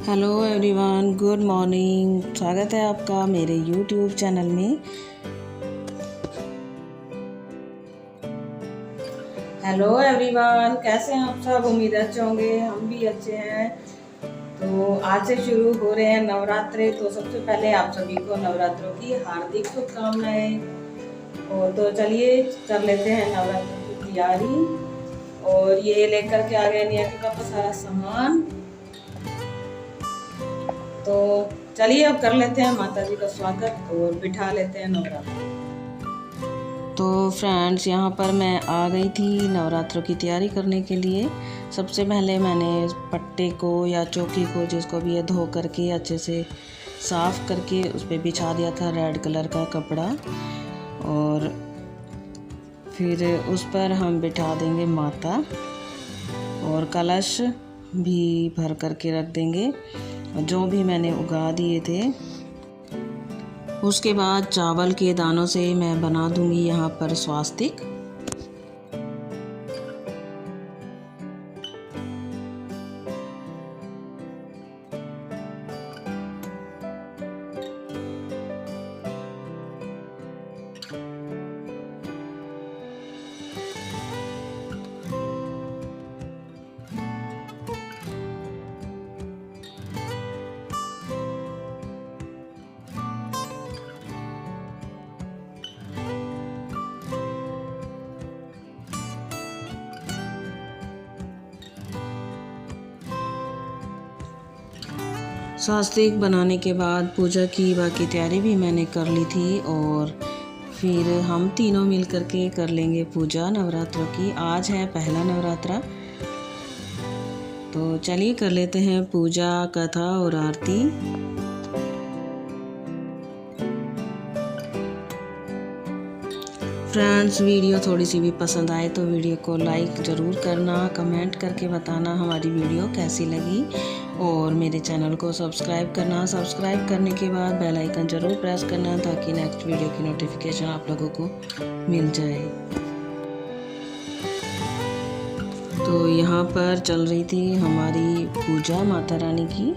Hello everyone, good morning. स्वागत है आपका मेरे यूट्यूब चैनल में। हेलो एवरीवन, कैसे हैं आप सब? उम्मीद अच्छे होंगे, हम भी अच्छे हैं। तो आज से शुरू हो रहे हैं नवरात्रे। तो सबसे पहले आप सभी को नवरात्रों की हार्दिक शुभकामनाएं। और तो चलिए कर लेते हैं नवरात्रों की तैयारी। और ये लेकर के आ गए निया के पापा सारा सामान। तो चलिए अब कर लेते हैं माता जी का स्वागत और बिठा लेते हैं नवरात्र। तो फ्रेंड्स, यहाँ पर मैं आ गई थी नवरात्रों की तैयारी करने के लिए। सबसे पहले मैंने पट्टे को या चौकी को, जिसको भी ये धो करके अच्छे से साफ़ करके उस पर बिछा दिया था रेड कलर का कपड़ा। और फिर उस पर हम बिठा देंगे माता और कलश भी भर करके रख देंगे, जो भी मैंने उगा दिए थे। उसके बाद चावल के दानों से मैं बना दूंगी यहाँ पर स्वास्तिक। स्वास्तिक बनाने के बाद पूजा की बाकी तैयारी भी मैंने कर ली थी। और फिर हम तीनों मिल करके कर लेंगे पूजा नवरात्रों की। आज है पहला नवरात्रा, तो चलिए कर लेते हैं पूजा, कथा और आरती। फ्रेंड्स, वीडियो थोड़ी सी भी पसंद आए तो वीडियो को लाइक ज़रूर करना, कमेंट करके बताना हमारी वीडियो कैसी लगी। और मेरे चैनल को सब्सक्राइब करना। सब्सक्राइब करने के बाद बेल आइकन ज़रूर प्रेस करना, ताकि नेक्स्ट वीडियो की नोटिफिकेशन आप लोगों को मिल जाए। तो यहाँ पर चल रही थी हमारी पूजा माता रानी की,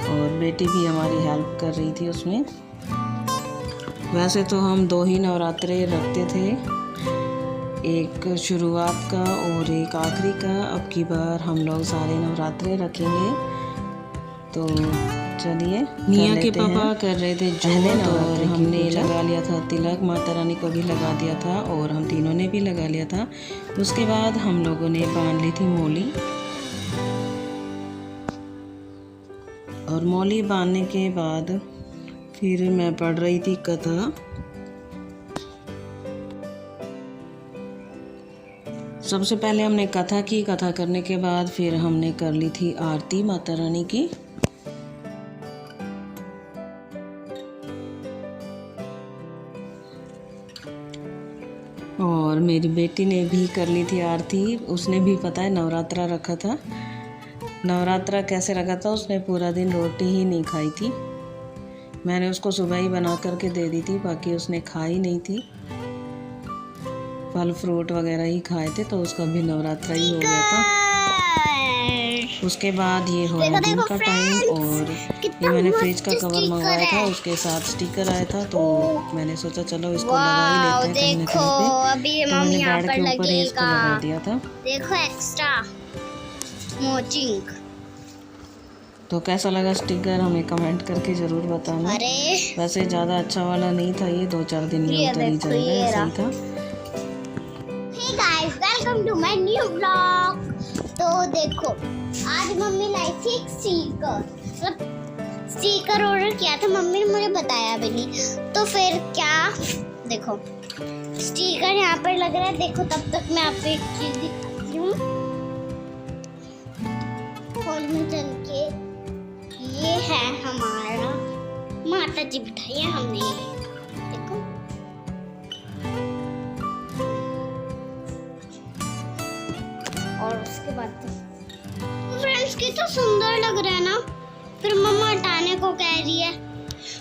और बेटी भी हमारी हेल्प कर रही थी उसमें। वैसे तो हम 2 ही नवरात्रे रखते थे, एक शुरुआत का और एक आखिरी का। अब की बार हम लोग सारे नवरात्रे रखेंगे। तो चलिए, निया के पापा कर रहे थे जोहत, और हमने लगा लिया था तिलक। माता रानी को भी लगा दिया था और हम तीनों ने भी लगा लिया था। उसके बाद हम लोगों ने बांध ली थी मौली। और मौली बांधने के बाद फिर मैं पढ़ रही थी कथा। सबसे पहले हमने कथा की। कथा करने के बाद फिर हमने कर ली थी आरती माता रानी की। और मेरी बेटी ने भी कर ली थी आरती। उसने भी, पता है, नवरात्रा रखा था। नवरात्रा कैसे रखा था, उसने पूरा दिन रोटी ही नहीं खाई थी। मैंने उसको सुबह ही बना करके दे दी थी, बाकी उसने खाई नहीं थी। फल फ्रूट वगैरह ही खाए थे, तो उसका भी नवरात्रा ही हो गया था। उसके बाद ये हो रहा दिन का टाइम, और ये मैंने फ्रिज का कवर मंगवाया था, उसके साथ स्टिकर आया था, तो मैंने सोचा चलो इसको लगा ही लेते हैं कहीं ना कहीं पे। अभी ये तो मैंने यहाँ बेड पर के ऊपर ही इसको लगा दिया था। देखो एक्स्ट्रा मोचिंग। तो कैसा लगा स्टिकर, हमें कमेंट करके ज़रूर बताना। वैसे ज़्यादा अच्छा वाला नहीं था ये, 2-4 दिन में उतर ही जाएगा, ऐसा ही था। Hey guys, welcome to my new vlog। तो देखो, आज मम्मी लाई थी एक स्टिकर ऑर्डर किया था। मम्मी ने मुझे बताया भी नहीं, तो फिर क्या, देखो स्टिकर यहाँ पर लग रहा है। देखो, तब तक मैं आपको एक चीज दिखाती हूँ। हॉल में चल के, ये है हमारा माता जी बिठाई है हमने, देखो। और उसके बाद फ्रेंड्स, की तो सुंदर लग रहा है ना। फिर मम्मा हटाने को कह रही है।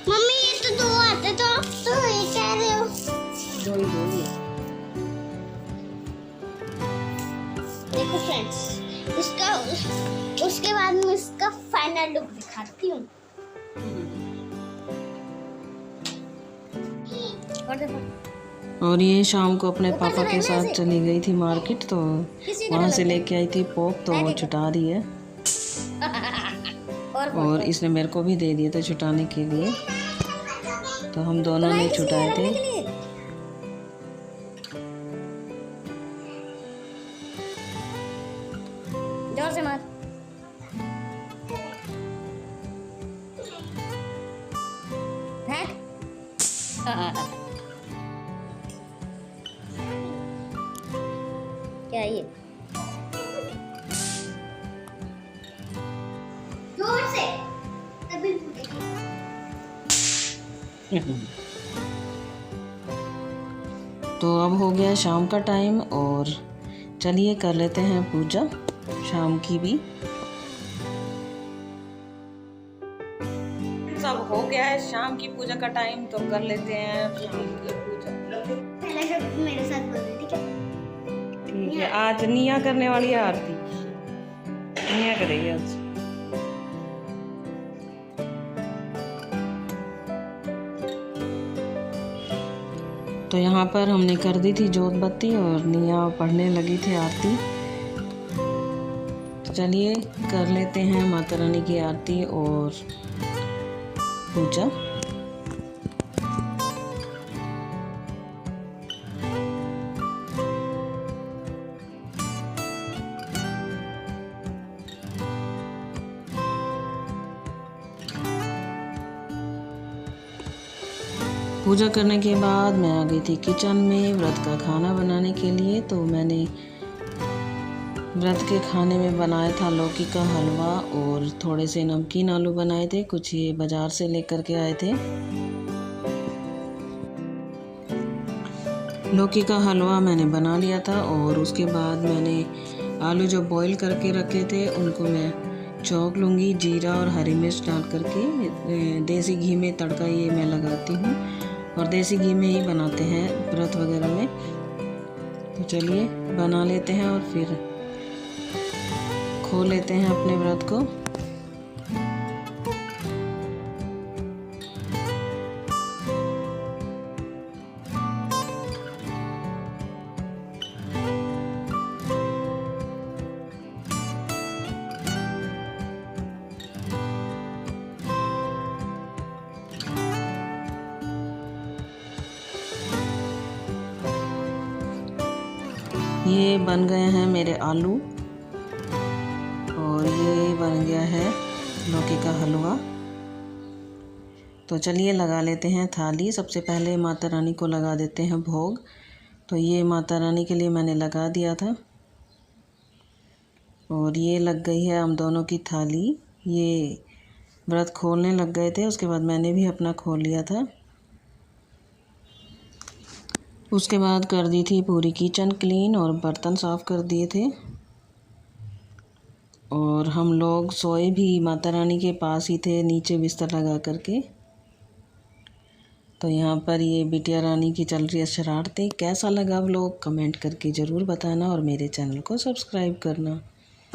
मम्मी ये तो 2 आते, तो आप तो ये कह रहे हो। देखो फ्रेंड्स, उसके बाद में इसका फाइनल लुक दिखाती हूँ। और ये शाम को अपने पापा के साथ चली गई थी मार्केट, तो वहाँ से लेके आई थी पोक, तो वो छुटा रही है। और इसने मेरे को भी दे दिए थे छुटाने के लिए, तो हम दोनों ने छुटाए थे। जोर से मार। क्या ये? जोर से तभी तो अब हो गया शाम का टाइम, और चलिए कर लेते हैं पूजा शाम की भी। सब हो गया है शाम की पूजा का टाइम, तो कर लेते हैं शाम की पूजा। पहले जब मेरे साथ बोल रही थी। ठीक है, आज निया करने वाली है आरती, निया करेगी आज। तो यहाँ पर हमने कर दी थी जोत बत्ती और निया पढ़ने लगी थी आरती। तो चलिए कर लेते हैं माता रानी की आरती और पूजा। पूजा करने के बाद मैं आ गई थी किचन में व्रत का खाना बनाने के लिए। तो मैंने व्रत के खाने में बनाया था लौकी का हलवा और थोड़े से नमकीन आलू बनाए थे, कुछ ये बाज़ार से लेकर के आए थे। लौकी का हलवा मैंने बना लिया था और उसके बाद मैंने आलू जो बॉईल करके रखे थे उनको मैं चौंक लूँगी। जीरा और हरी मिर्च डाल करके देसी घी में तड़का ये मैं लगाती हूँ, और देसी घी में ही बनाते हैं व्रत वगैरह में। तो चलिए बना लेते हैं और फिर खोल लेते हैं अपने व्रत को। ये बन गए हैं मेरे आलू और ये बन गया है लौकी का हलवा। तो चलिए लगा लेते हैं थाली। सबसे पहले माता रानी को लगा देते हैं भोग। तो ये माता रानी के लिए मैंने लगा दिया था और ये लग गई है हम दोनों की थाली। ये व्रत खोलने लग गए थे, उसके बाद मैंने भी अपना खोल लिया था। उसके बाद कर दी थी पूरी किचन क्लीन और बर्तन साफ़ कर दिए थे। और हम लोग सोए भी माता रानी के पास ही थे, नीचे बिस्तर लगा करके। तो यहाँ पर ये बिटिया रानी की चल रही है शरारतें। कैसा लगा व्लॉग कमेंट करके ज़रूर बताना और मेरे चैनल को सब्सक्राइब करना।